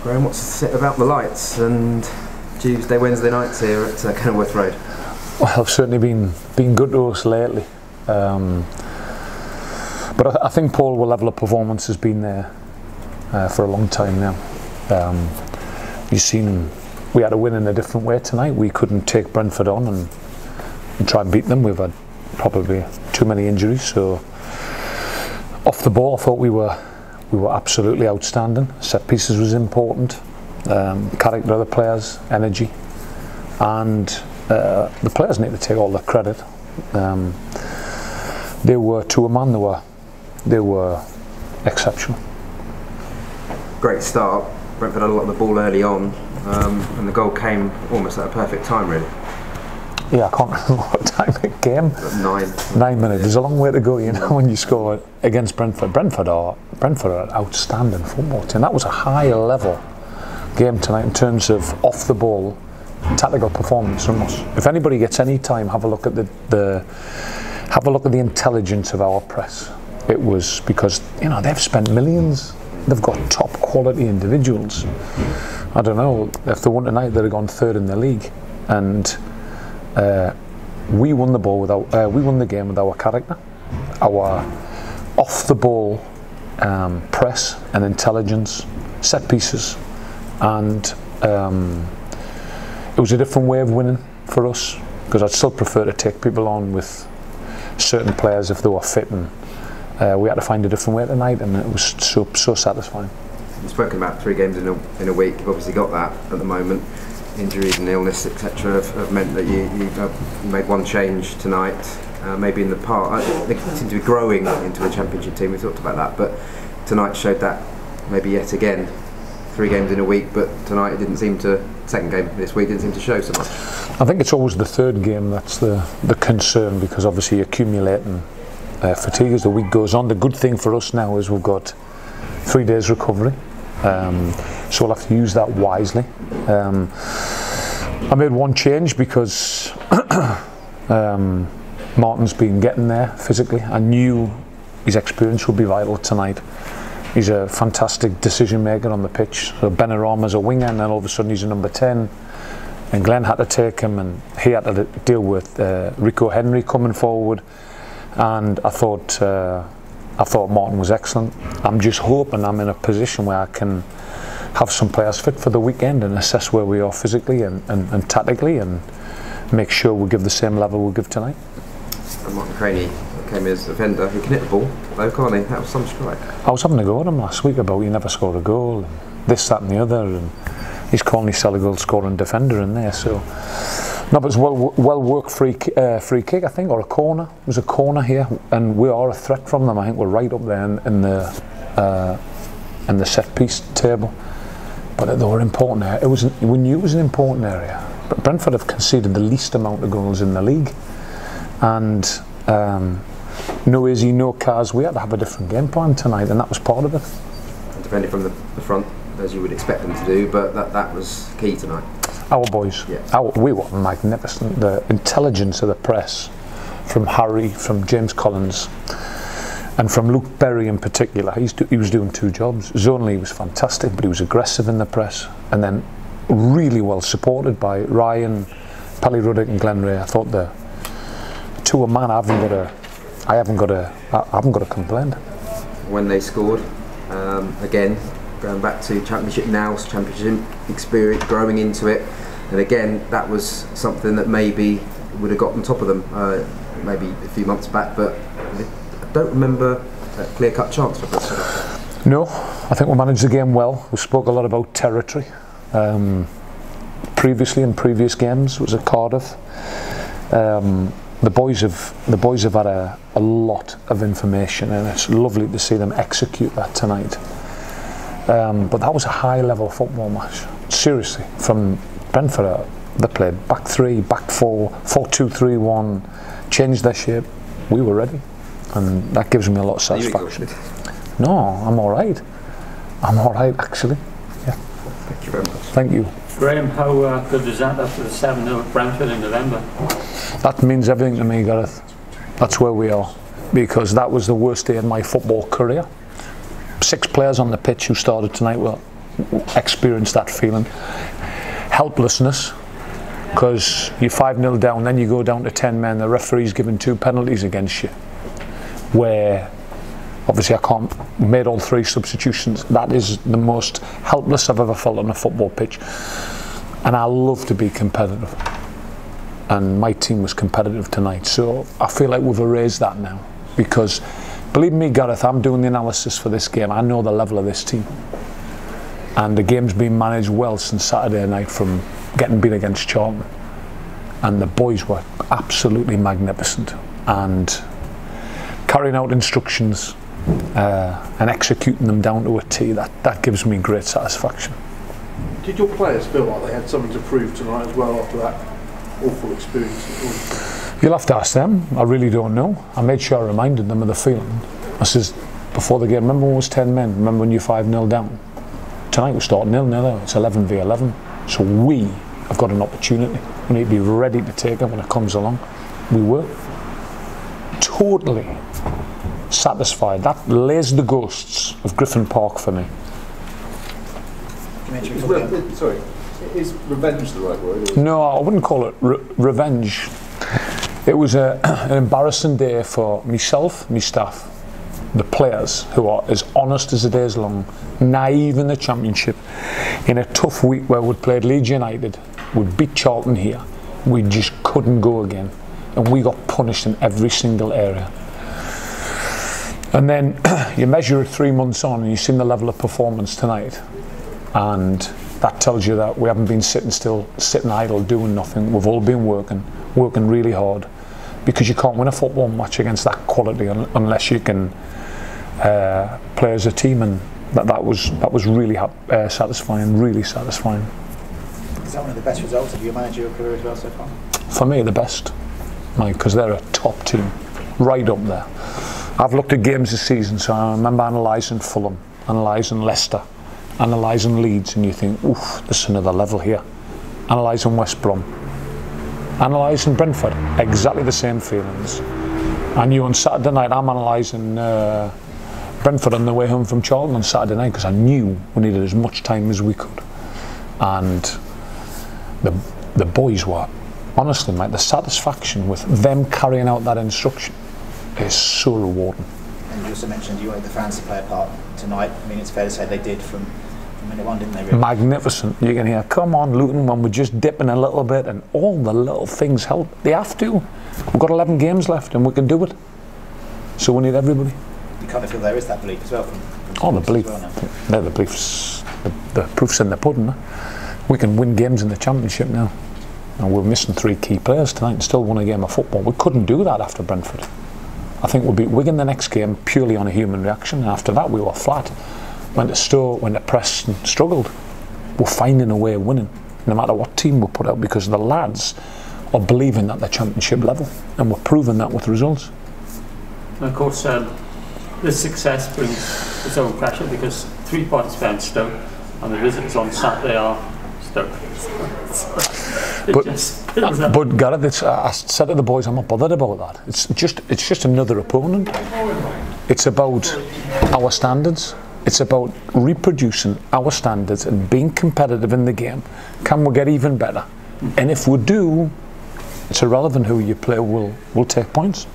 Graeme, what's it about the lights and Tuesday, Wednesday nights here at Kenilworth Road? Well, it's certainly been good to us lately. But I think, Paul, the level of performance has been there for a long time now. You've seen we had to win in a different way tonight. We couldn't take Brentford on and try and beat them. We've had probably too many injuries. So off the ball, I thought we were absolutely outstanding. Set pieces was important. Character of the players, energy, and the players need to take all the credit. They were, to a man, they were exceptional. Great start. Brentford had a lot of the ball early on, and the goal came almost at a perfect time, really. Yeah, I can't remember what time it came. 9 minutes. There's a long way to go, you know, when you score against Brentford. Brentford are an outstanding football team. That was a high level game tonight in terms of off the ball tactical performance from us. If anybody gets any time, have a look at the intelligence of our press. It was because, you know, they've spent millions. They've got top quality individuals. I don't know, if they won tonight, they'd have gone third in the league. And we won the game with our character, our off the ball press and intelligence, set pieces, and it was a different way of winning for us, because I'd still prefer to take people on with certain players if they were fit, and we had to find a different way tonight, and it was so satisfying. You've spoken about 3 games in a week. You've obviously got that at the moment. Injuries and illness, etc., have meant that you made one change tonight. Maybe in the part, I think you seem to be growing into a championship team. We talked about that, but tonight showed that maybe yet again. 3 games in a week, but tonight it didn't seem to. Second game this week didn't seem to show so much. I think it's always the third game that's the concern, because obviously accumulating fatigue as the week goes on. The good thing for us now is we've got 3 days recovery. So we'll have to use that wisely. I made one change because Martin's been getting there physically. I knew his experience would be vital tonight. He's a fantastic decision maker on the pitch. So Benarama's a winger, and then all of a sudden he's a number 10. And Glenn had to take him, and he had to deal with Rico Henry coming forward. And I thought Martin was excellent. I'm just hoping I'm in a position where I can have some players fit for the weekend and assess where we are physically and tactically, and make sure we give the same level we give tonight. And Martin Craney came as a defender. He can hit the ball, though, can't he? That was some strike. I was having a go at him last week about he never scored a goal, and this, that and the other, and he's calling himself a goal scoring defender in there. So no, but it's well worked free kick, I think, or a corner. It was a corner here, and we are a threat from them. I think we're right up there in the set piece table. But they were important there. We knew it was an important area. But Brentford have conceded the least amount of goals in the league, and no Izzy, no Cars. We had to have a different game plan tonight, and that was part of it. And defending from the front, as you would expect them to do, but that was key tonight. Our boys, yeah. We were magnificent. The intelligence of the press, from Harry, from James Collins, and from Luke Berry in particular. He was doing 2 jobs. Zonely was fantastic, but he was aggressive in the press, and then really well supported by Ryan, Pally Ruddock and Glenn Ray. I thought to a man, I haven't got a complaint. When they scored, again, going back to Championship now, Championship experience, growing into it, and again, that was something that maybe would have got on top of them maybe a few months back, but I don't remember a clear-cut chance for us. No, I think we managed the game well. We spoke a lot about territory. Previously, in previous games, was at Cardiff. The boys have had a lot of information, and it's lovely to see them execute that tonight. But that was a high-level football match. Seriously, from Brentford, they played back 3, back 4, 4-2-3-1, changed their shape. We were ready, and that gives me a lot of satisfaction. No, I'm all right. I'm all right, actually. Yeah. Thank you very much. Thank you. Graeme, how good is that after the 7-0 at Brentford in November? That means everything to me, Gareth. That's where we are, because that was the worst day in my football career. 6 players on the pitch who started tonight were experienced that feeling. Helplessness, because you're 5-0 down, then you go down to 10 men, the referee's given 2 penalties against you, where obviously we made all 3 substitutions. That is the most helpless I've ever felt on a football pitch. And I love to be competitive. And my team was competitive tonight. So I feel like we've erased that now. Because, believe me, Gareth, I'm doing the analysis for this game. I know the level of this team. And the game's been managed well since Saturday night from getting beat against Charlton. And the boys were absolutely magnificent. And carrying out instructions and executing them down to a T, that gives me great satisfaction. Did your players feel like they had something to prove tonight as well after that awful experience? You'll have to ask them. I really don't know. I made sure I reminded them of the feeling. I says, before the game, remember when it was 10 men? Remember when you're 5-0 down? Tonight we're starting 0-0. It's 11 v 11. So we have got an opportunity. We need to be ready to take it when it comes along. We were totally satisfied. That lays the ghosts of Griffin Park for me. Sorry, is revenge the right word? No, I wouldn't call it revenge. It was an embarrassing day for myself, my staff, the players, who are as honest as the day is long, naive in the Championship, in a tough week where we'd played Leeds United, we'd beat Charlton here, we just couldn't go again, and we got punished in every single area. And then you measure it 3 months on and you've seen the level of performance tonight, and that tells you that we haven't been sitting still, sitting idle, doing nothing. We've all been working really hard, because you can't win a football match against that quality unless you can play as a team, and that was really satisfying, really satisfying. Is that one of the best results of your managerial career as well so far? For me, the best, because they're a top team, right up there. I've looked at games this season, so I remember analysing Fulham, analysing Leicester, analysing Leeds, and you think, oof, there's another level here. Analysing West Brom, analysing Brentford, exactly the same feelings. I knew on Saturday night, I'm analysing Brentford on the way home from Charlton on Saturday night, because I knew we needed as much time as we could. And the boys were, honestly, mate, the satisfaction with them carrying out that instruction is so rewarding. And you also mentioned you wanted the fans to play a part tonight. I mean, it's fair to say they did from minute one, didn't they? Really? Magnificent. You can hear, come on, Luton, when we're just dipping a little bit, and all the little things help. They have to. We've got 11 games left and we can do it. So we need everybody. You kind of feel there is that belief as well from oh, the belief. The beliefs. The proof's in the pudding. We can win games in the Championship now. And we're missing 3 key players tonight and still won a game of football. We couldn't do that after Brentford. I think we'll beat Wigan the next game purely on a human reaction, and after that we were flat. Went to Stoke, went to Preston, struggled. We're finding a way of winning, no matter what team we put out, because the lads are believing at the Championship level, and we're proving that with results. And of course, this success brings its own pressure, because 3 points found Stoke, and the visitors on Saturday are Stoke. But Gareth, I said to the boys, I'm not bothered about that. It's just another opponent. It's about our standards. It's about reproducing our standards and being competitive in the game. Can we get even better? And if we do, it's irrelevant who you play, we'll take points.